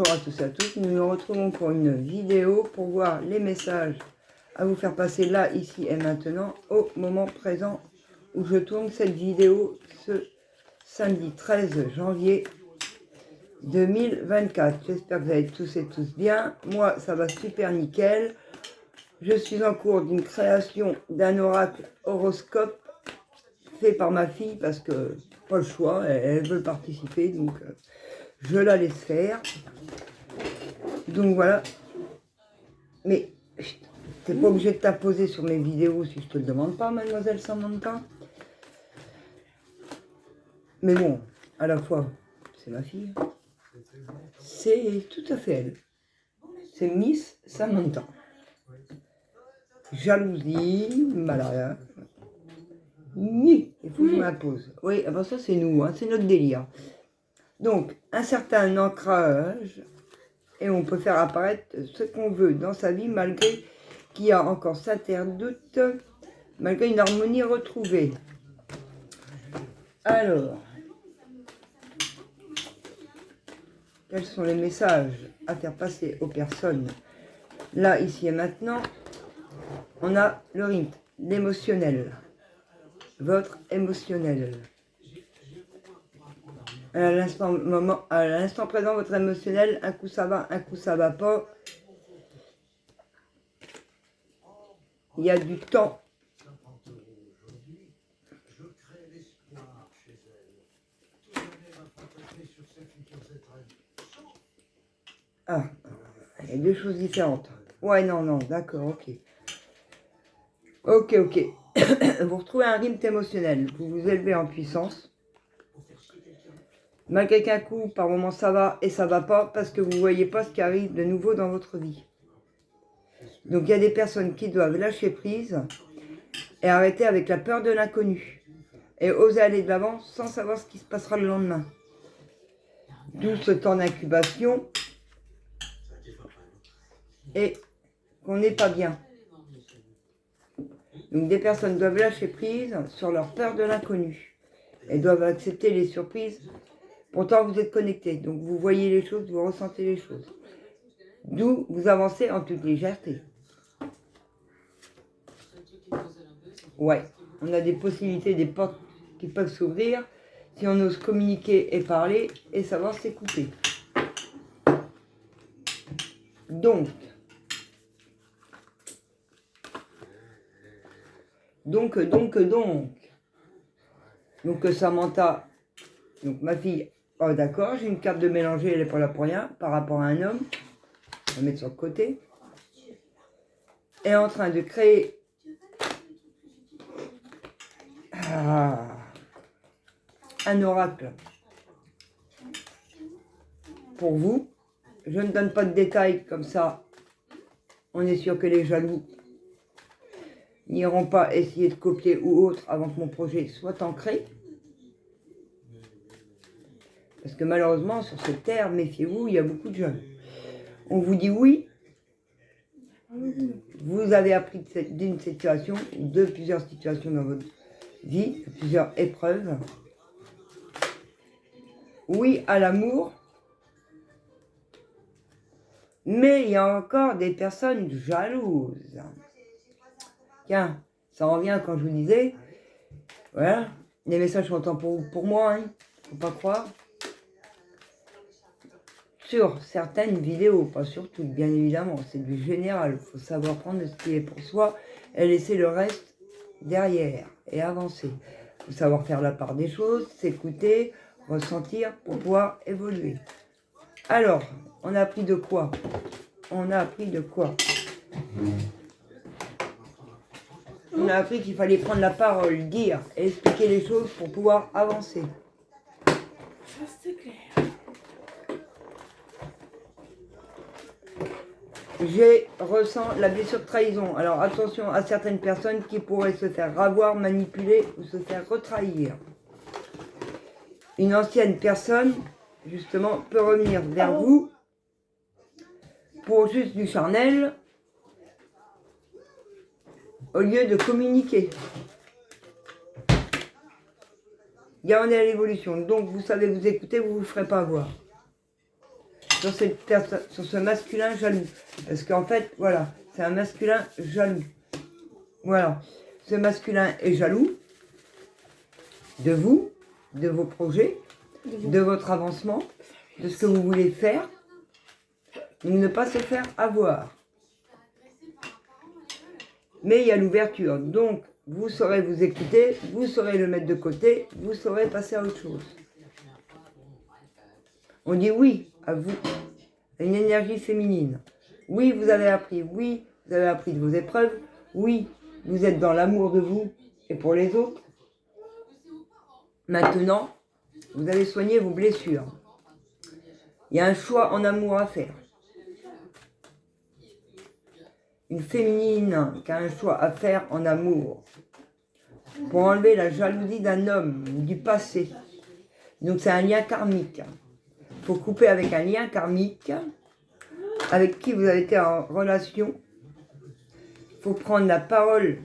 Bonjour à tous et à toutes, nous nous retrouvons pour une vidéo pour voir les messages à vous faire passer là, ici et maintenant, au moment présent où je tourne cette vidéo ce samedi 13 janvier 2024. J'espère que vous allez tous et tous bien. Moi, ça va super nickel. Je suis en cours d'une création d'un oracle horoscope fait par ma fille parce que pas le choix, elle veut participer, donc je la laisse faire. Donc voilà. Mais t'es pas obligé de t'imposer sur mes vidéos si je te le demande pas, mademoiselle Samantha. Mais bon, à la fois, c'est ma fille. C'est tout à fait elle. C'est Miss Samantha. Jalousie, malaria. Ni, il faut que je m'impose. Oui, ben ça c'est nous, hein, c'est notre délire. Donc, un certain ancrage, et on peut faire apparaître ce qu'on veut dans sa vie malgré qu'il y a encore certains doutes, malgré une harmonie retrouvée. Alors, quels sont les messages à faire passer aux personnes? Là, ici et maintenant, on a le rythme, l'émotionnel, votre émotionnel. À l'instant présent, votre émotionnel, un coup ça va pas. Il y a du temps. Ah, il y a deux choses différentes. Ouais, non, d'accord, ok. Ok. Vous retrouvez un rythme émotionnel. Vous vous élevez en puissance. Malgré qu'un coup, par moment, ça va et ça va pas parce que vous ne voyez pas ce qui arrive de nouveau dans votre vie. Donc, il y a des personnes qui doivent lâcher prise et arrêter avec la peur de l'inconnu et oser aller de l'avant sans savoir ce qui se passera le lendemain. D'où ce temps d'incubation et qu'on n'est pas bien. Donc, des personnes doivent lâcher prise sur leur peur de l'inconnu et doivent accepter les surprises. Pourtant, vous êtes connectés, donc vous voyez les choses, vous ressentez les choses. D'où vous avancez en toute légèreté. Ouais, on a des possibilités, des portes qui peuvent s'ouvrir si on ose communiquer et parler et savoir s'écouter. Donc Samantha, donc ma fille, oh d'accord, j'ai une carte de mélanger, elle n'est pas là pour rien, par rapport à un homme, on va mettre sur le côté, est en train de créer un oracle pour vous. Je ne donne pas de détails comme ça, on est sûr que les jaloux n'iront pas essayer de copier ou autre avant que mon projet soit ancré. Parce que malheureusement, sur cette terre, méfiez-vous, il y a beaucoup de jeunes. On vous dit oui, vous avez appris d'une situation, de plusieurs situations dans votre vie, plusieurs épreuves. Oui à l'amour, mais il y a encore des personnes jalouses. Tiens, ça revient quand je vous disais, voilà, les messages sont autant pour moi, hein, faut pas croire. Sur certaines vidéos, pas sur toutes, bien évidemment, c'est du général, il faut savoir prendre ce qui est pour soi et laisser le reste derrière et avancer. Il faut savoir faire la part des choses, s'écouter, ressentir pour pouvoir évoluer. Alors, on a appris de quoi? On a appris qu'il fallait prendre la parole, dire et expliquer les choses pour pouvoir avancer. Ça, c'est clair. Je ressens la blessure de trahison. Alors attention à certaines personnes qui pourraient se faire ravoir, manipuler ou se faire retrahir. Une ancienne personne, justement, peut revenir vers vous pour juste du charnel au lieu de communiquer. Il y en a l'évolution. Donc vous savez vous écouter, vous ne vous ferez pas avoir. sur cette personne, sur ce masculin jaloux. Parce qu'en fait, voilà, c'est un masculin jaloux. Voilà. Ce masculin est jaloux de vous, de vos projets, de votre avancement, de ce que vous voulez faire, ne pas se faire avoir. Mais il y a l'ouverture, donc vous saurez vous écouter, vous saurez le mettre de côté, vous saurez passer à autre chose. On dit oui à vous, à une énergie féminine. Oui, vous avez appris, oui, vous avez appris de vos épreuves, oui, vous êtes dans l'amour de vous et pour les autres. Maintenant, vous allez soigner vos blessures. Il y a un choix en amour à faire. Une féminine qui a un choix à faire en amour pour enlever la jalousie d'un homme du passé. Donc c'est un lien karmique. Il faut couper avec un lien karmique avec qui vous avez été en relation. Il faut prendre la parole.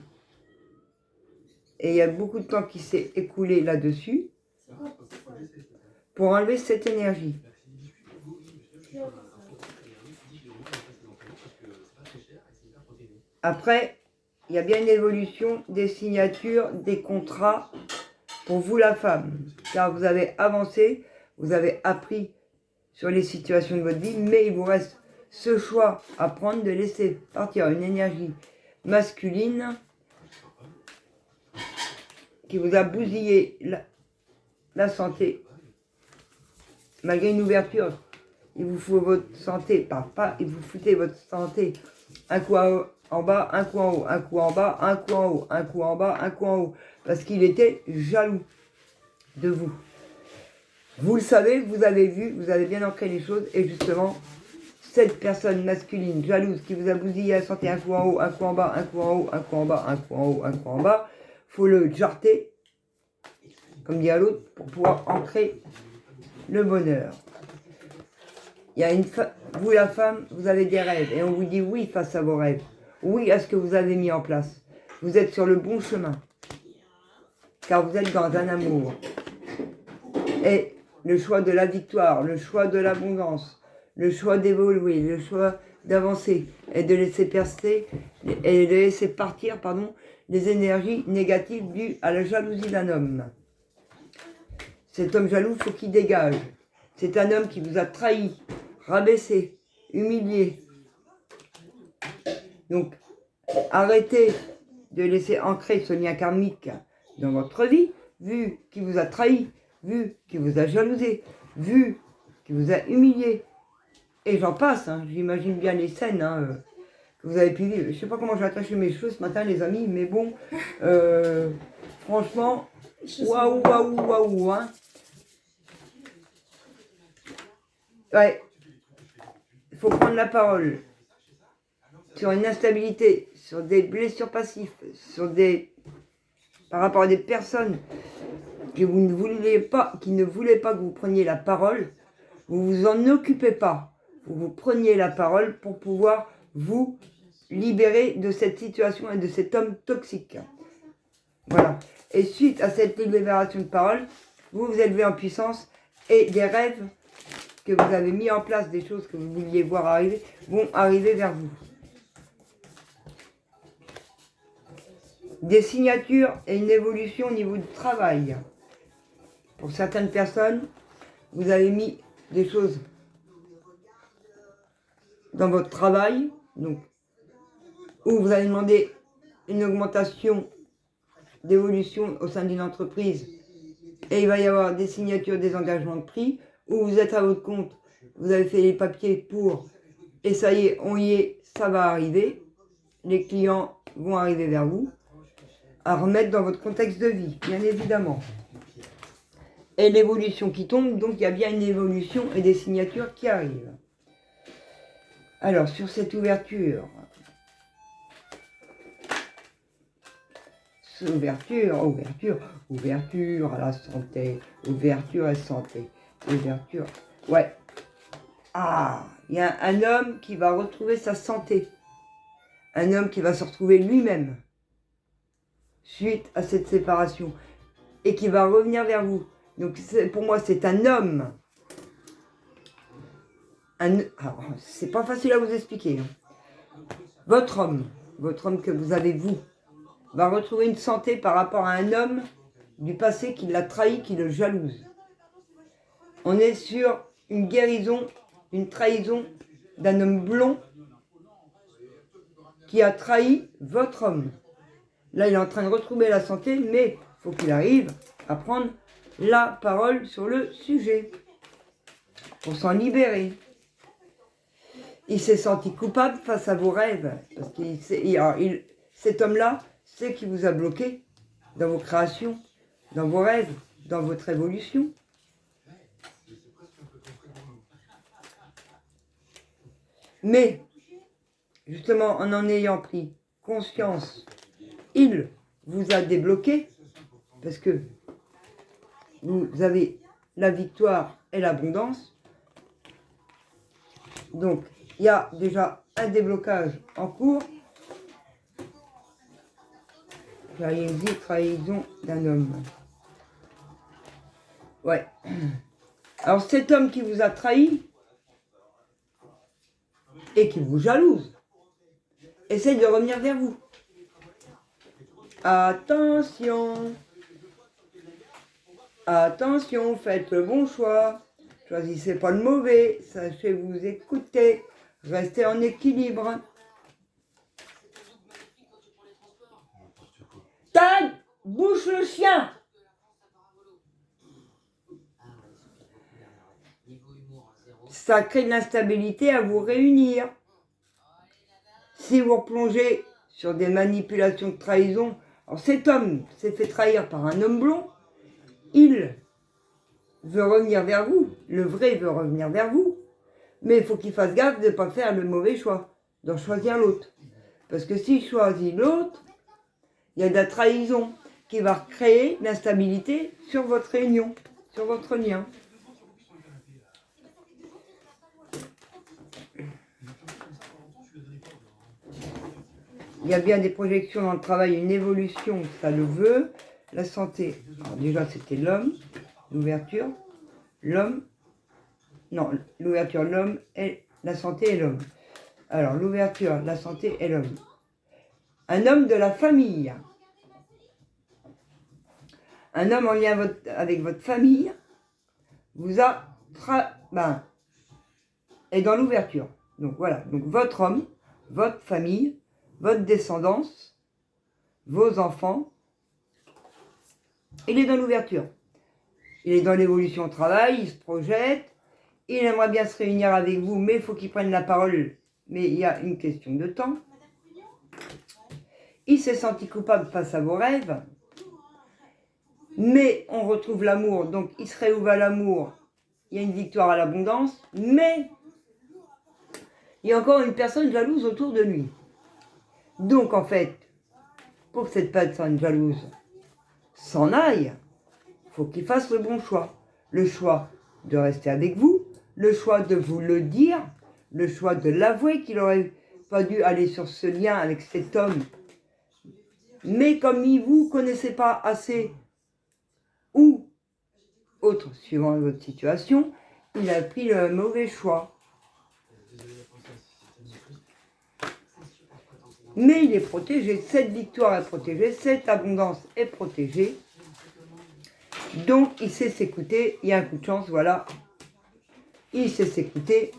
Et il y a beaucoup de temps qui s'est écoulé là-dessus pour enlever cette énergie. Après, il y a bien une évolution des signatures, des contrats pour vous la femme. Car vous avez avancé, vous avez appris sur les situations de votre vie, mais il vous reste ce choix à prendre de laisser partir une énergie masculine qui vous a bousillé la santé. Malgré une ouverture, il vous faut votre santé, pas, il vous foutez votre santé. Un coup en bas, un coup en haut, un coup en bas, un coup en haut, un coup en bas, un coup en haut. Parce qu'il était jaloux de vous. Vous le savez, vous avez vu, vous avez bien ancré les choses. Et justement, cette personne masculine jalouse qui vous a bousillé la santé, un coup en haut, un coup en bas, un coup en haut, un coup en bas, un coup en haut, un coup en bas, faut le jarter, comme dit à l'autre, pour pouvoir ancrer le bonheur. Il y a vous la femme, vous avez des rêves et on vous dit oui face à vos rêves, oui à ce que vous avez mis en place. Vous êtes sur le bon chemin, car vous êtes dans un amour. Et le choix de la victoire, le choix de l'abondance, le choix d'évoluer, le choix d'avancer et de laisser percer et de laisser partir, les énergies négatives dues à la jalousie d'un homme. Cet homme jaloux, il faut qu'il dégage. C'est un homme qui vous a trahi, rabaissé, humilié. Donc, arrêtez de laisser ancrer ce lien karmique dans votre vie, vu qu'il vous a trahi, vu qu'il vous a jalousé, vu qu'il vous a humilié. Et j'en passe, j'imagine bien les scènes que vous avez pu vivre. Je ne sais pas comment j'ai attaché mes cheveux ce matin, les amis, mais bon, franchement, waouh, waouh, waouh, Ouais, il faut prendre la parole sur une instabilité, sur des blessures passives, par rapport à des personnes que vous ne voulez pas, qui ne voulaient pas que vous preniez la parole. Vous vous en occupez pas. Vous preniez la parole pour pouvoir vous libérer de cette situation et de cet homme toxique. Voilà. Et suite à cette libération de parole, vous vous êtes levé en puissance et des rêves que vous avez mis en place, des choses que vous vouliez voir arriver, vont arriver vers vous. Des signatures et une évolution au niveau du travail. Pour certaines personnes, vous avez mis des choses dans votre travail, donc, où vous avez demandé une augmentation d'évolution au sein d'une entreprise et il va y avoir des signatures, des engagements de prix, où vous êtes à votre compte, vous avez fait les papiers pour, et ça y est, on y est, ça va arriver, les clients vont arriver vers vous, à remettre dans votre contexte de vie, bien évidemment. Et l'évolution qui tombe, donc il y a bien une évolution et des signatures qui arrivent. Alors, sur cette ouverture, ouverture à la santé, ouverture à la santé, ouverture, ouais. Ah, il y a un homme qui va retrouver sa santé, un homme qui va se retrouver lui-même suite à cette séparation et qui va revenir vers vous. Donc pour moi, c'est un homme c'est pas facile à vous expliquer. Votre homme que vous avez vous, va retrouver une santé par rapport à un homme du passé qui l'a trahi, qui le jalouse. On est sur une guérison, une trahison d'un homme blond qui a trahi votre homme. Là, il est en train de retrouver la santé, mais il faut qu'il arrive à prendre la parole sur le sujet pour s'en libérer. Il s'est senti coupable face à vos rêves. Parce cet homme-là, c'est qui vous a bloqué dans vos créations, dans vos rêves, dans votre évolution. Mais, justement, en ayant pris conscience, il vous a débloqué, parce que vous avez la victoire et l'abondance. Donc, il y a déjà un déblocage en cours. Trahison d'un homme. Ouais. Alors, cet homme qui vous a trahi et qui vous jalouse, essaye de revenir vers vous. Attention! Attention, faites le bon choix. Choisissez pas le mauvais. Sachez vous écouter. Restez en équilibre. Tag, bouche le chien. Ça crée de l'instabilité à vous réunir. Si vous replongez sur des manipulations de trahison, alors cet homme s'est fait trahir par un homme blond, il veut revenir vers vous, le vrai veut revenir vers vous, mais il faut qu'il fasse gaffe de ne pas faire le mauvais choix, d'en choisir l'autre. Parce que s'il choisit l'autre, il y a de la trahison qui va créer l'instabilité sur votre réunion, sur votre lien. Il y a bien des projections dans le travail, une évolution, ça le veut. La santé, alors déjà c'était l'homme, l'ouverture, l'homme, non, l'ouverture, l'homme, et la santé et l'homme. Alors l'ouverture, la santé et l'homme. Un homme de la famille. Un homme en lien avec votre famille vous a est dans l'ouverture. Donc voilà, donc votre homme, votre famille, votre descendance, vos enfants, il est dans l'ouverture. Il est dans l'évolution au travail, il se projette, il aimerait bien se réunir avec vous, mais il faut qu'il prenne la parole. Mais il y a une question de temps. Il s'est senti coupable face à vos rêves, mais on retrouve l'amour, donc il se réouvre à l'amour. Il y a une victoire à l'abondance, mais il y a encore une personne jalouse autour de lui. Donc en fait, pour que cette personne jalouse s'en aille, il faut qu'il fasse le bon choix. Le choix de rester avec vous, le choix de vous le dire, le choix de l'avouer qu'il n'aurait pas dû aller sur ce lien avec cet homme. Mais comme il ne vous connaissait pas assez, ou autre, suivant votre situation, il a pris le mauvais choix. Mais il est protégé, cette victoire est protégée, cette abondance est protégée. Donc il sait s'écouter, il y a un coup de chance, voilà. Il sait s'écouter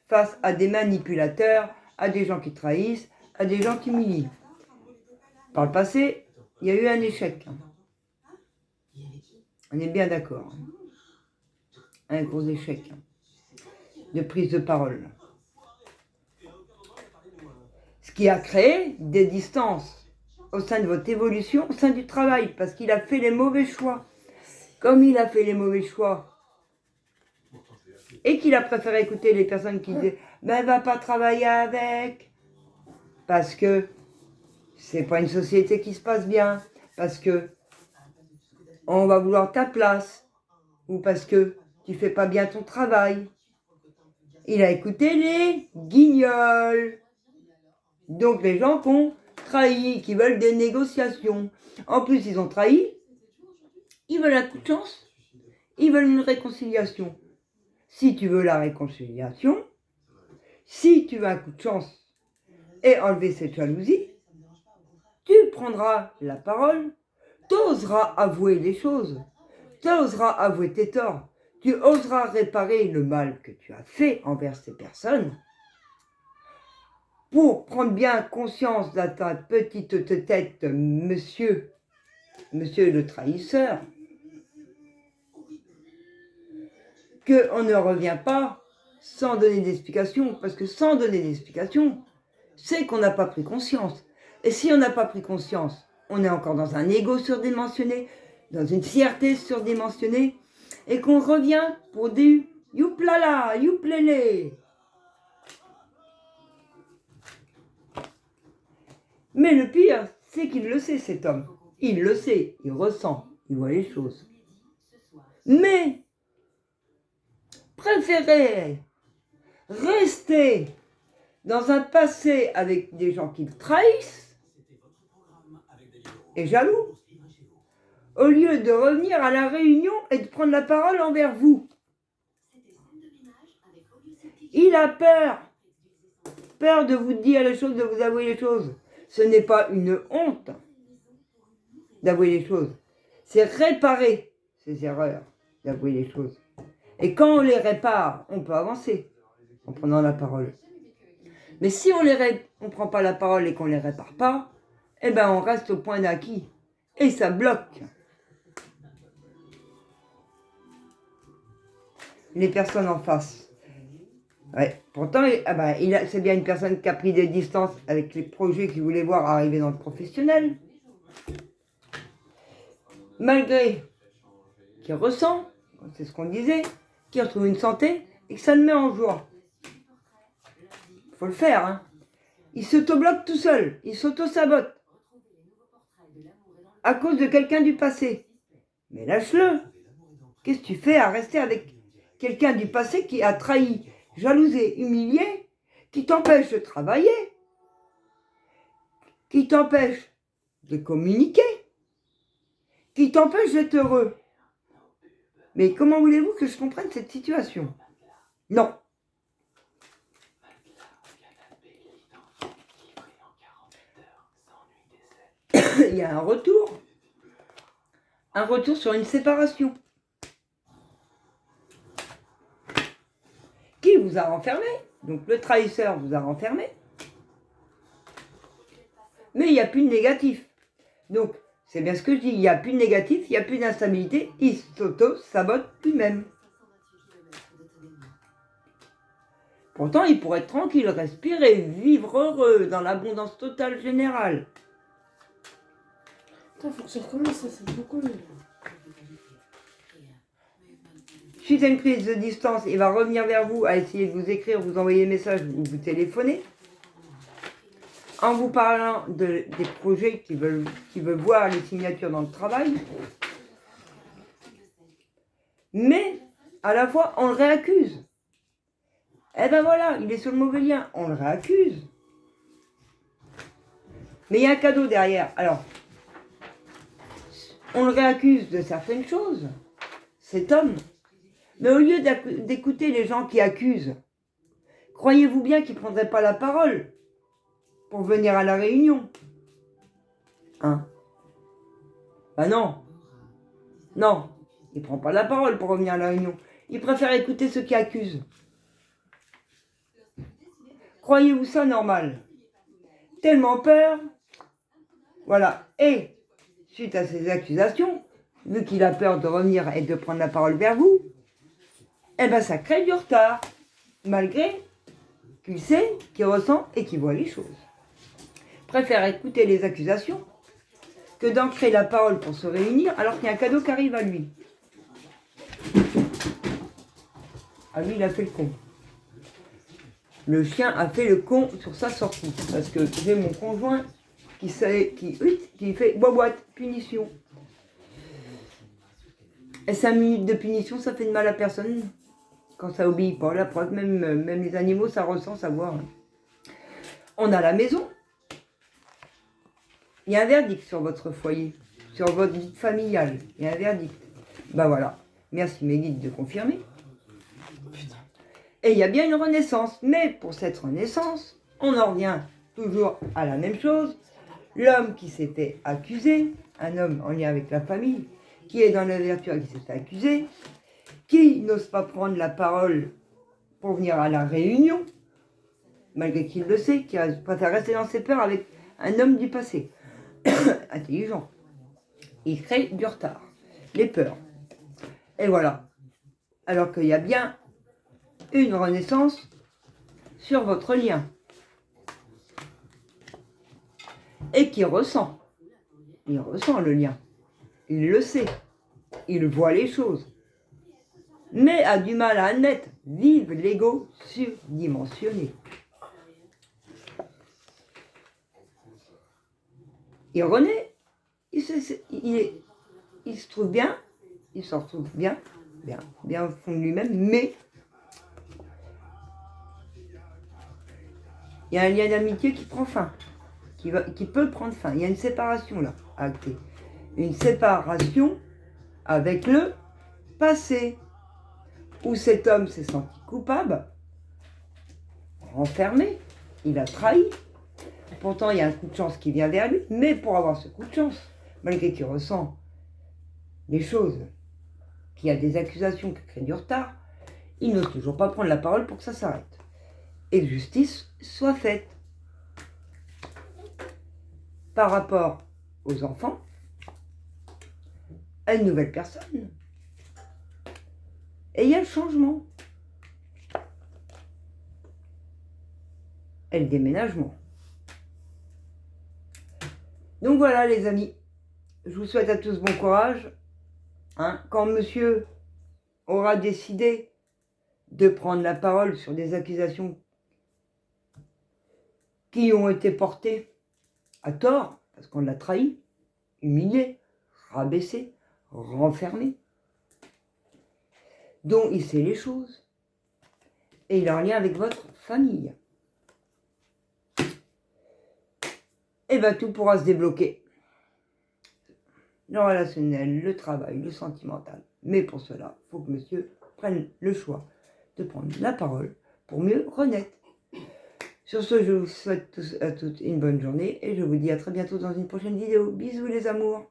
face à des manipulateurs, à des gens qui trahissent, à des gens qui humilient. Par le passé, il y a eu un échec. On est bien d'accord. Un gros échec de prise de parole. Ce qui a créé des distances au sein de votre évolution, au sein du travail, parce qu'il a fait les mauvais choix. Comme il a fait les mauvais choix, et qu'il a préféré écouter les personnes qui disaient « Ben, va pas travailler avec, parce que c'est pas une société qui se passe bien, parce que on va vouloir ta place, ou parce que tu fais pas bien ton travail. » Il a écouté les guignols. Donc les gens qui ont trahi, qui veulent des négociations. En plus, ils ont trahi, ils veulent un coup de chance, ils veulent une réconciliation. si tu veux la réconciliation, si tu veux un coup de chance et enlever cette jalousie, tu prendras la parole, tu oseras avouer les choses, tu oseras avouer tes torts, tu oseras réparer le mal que tu as fait envers ces personnes pour prendre bien conscience de ta petite tête, monsieur le trahisseur, qu'on ne revient pas sans donner d'explication, parce que sans donner d'explication, c'est qu'on n'a pas pris conscience. Et si on n'a pas pris conscience, on est encore dans un ego surdimensionné, dans une fierté surdimensionnée, et qu'on revient pour du youplala, youplélé. Mais le pire, c'est qu'il le sait, cet homme. Il le sait, il ressent, il voit les choses. Mais préférer rester dans un passé avec des gens qui le trahissent et jaloux, au lieu de revenir à la réunion et de prendre la parole envers vous. Il a peur de vous dire les choses, de vous avouer les choses. Ce n'est pas une honte d'avouer les choses, c'est réparer ces erreurs, d'avouer les choses. Et quand on les répare, on peut avancer en prenant la parole. Mais si on ne prend pas la parole et qu'on ne les répare pas, eh ben on reste au point d'acquis. Et ça bloque. Les personnes en face. Ouais. Pourtant, c'est bien une personne qui a pris des distances avec les projets qu'il voulait voir arriver dans le professionnel. Malgré qu'il ressent, c'est ce qu'on disait, qu'il retrouve une santé et que ça le met en joie. Il faut le faire, hein. Il s'auto-bloque tout seul, il s'auto-sabote à cause de quelqu'un du passé. Mais lâche-le. Qu'est-ce que tu fais à rester avec quelqu'un du passé qui a trahi, jalousé, humilié, qui t'empêche de travailler, qui t'empêche de communiquer, qui t'empêche d'être heureux? Mais comment voulez-vous que je comprenne cette situation? Non. Il y a un retour sur une séparation. Qui vous a renfermé? Donc le trahisseur vous a renfermé. Mais il n'y a plus de négatif. Donc, c'est bien ce que je dis, il n'y a plus de négatif, il n'y a plus d'instabilité, il s'auto-sabote lui-même. Pourtant, il pourrait être tranquille, respirer, vivre heureux, dans l'abondance totale générale. Attends, faut que je recommence, ça, c'est beaucoup mieux. Suite à une prise de distance, il va revenir vers vous à essayer de vous écrire, vous envoyer des messages ou vous téléphoner. En vous parlant des projets qui veulent voir les signatures dans le travail. Mais, à la fois, on le réaccuse. Eh ben voilà, il est sur le mauvais lien, on le réaccuse. Mais il y a un cadeau derrière. Alors, on le réaccuse de certaines choses, cet homme. Mais au lieu d'écouter les gens qui accusent, croyez-vous bien qu'il ne prendrait pas la parole pour venir à la réunion? Hein? Ben non. Non, il ne prend pas la parole pour revenir à la réunion. Il préfère écouter ceux qui accusent. Croyez-vous ça normal? Tellement peur. Voilà. Et, suite à ces accusations, vu qu'il a peur de revenir et de prendre la parole vers vous, eh ben ça crée du retard, malgré qu'il sait, qu'il ressent et qu'il voit les choses. Préfère écouter les accusations que d'ancrer la parole pour se réunir alors qu'il y a un cadeau qui arrive à lui. Ah lui, il a fait le con. Le chien a fait le con sur sa sortie. Parce que j'ai mon conjoint qui fait boîte, punition. Et 5 minutes de punition, ça fait de mal à personne. Quand ça obéit pas, la preuve, même les animaux, ça ressent, ça voit. On a la maison. Il y a un verdict sur votre foyer, sur votre vie familiale. Il y a un verdict. Ben voilà. Merci mes guides de confirmer. Et il y a bien une renaissance. Mais pour cette renaissance, on en revient toujours à la même chose. L'homme qui s'est fait accuser, un homme en lien avec la famille, qui est dans la vertu et qui s'est fait accuser, qui n'ose pas prendre la parole pour venir à la réunion, malgré qu'il le sait, qui préfère rester dans ses peurs avec un homme du passé, intelligent. Il crée du retard, les peurs. Et voilà. Alors qu'il y a bien une renaissance sur votre lien. Et qui ressent. Il ressent le lien. Il le sait. Il voit les choses. Mais a du mal à admettre. Vive l'ego surdimensionné. Il renaît. Il se trouve bien. Il s'en retrouve bien au fond de lui-même. Mais il y a un lien d'amitié qui prend fin. Qui peut prendre fin. Il y a une séparation là, à acter. Une séparation avec le passé, où cet homme s'est senti coupable, renfermé, il a trahi. Pourtant, il y a un coup de chance qui vient vers lui, mais pour avoir ce coup de chance, malgré qu'il ressent des choses, qu'il y a des accusations qui créent du retard, il n'ose toujours pas prendre la parole pour que ça s'arrête. Et que justice soit faite. Par rapport aux enfants, à une nouvelle personne. Et il y a le changement. Et le déménagement. Donc voilà les amis, je vous souhaite à tous bon courage. Quand monsieur aura décidé de prendre la parole sur des accusations qui ont été portées à tort, parce qu'on l'a trahi, humilié, rabaissé, renfermé, dont il sait les choses, et il est en lien avec votre famille. Et bien tout pourra se débloquer. Le relationnel, le travail, le sentimental. Mais pour cela, il faut que monsieur prenne le choix de prendre la parole pour mieux renaître. Sur ce, je vous souhaite à toutes une bonne journée et je vous dis à très bientôt dans une prochaine vidéo. Bisous les amours!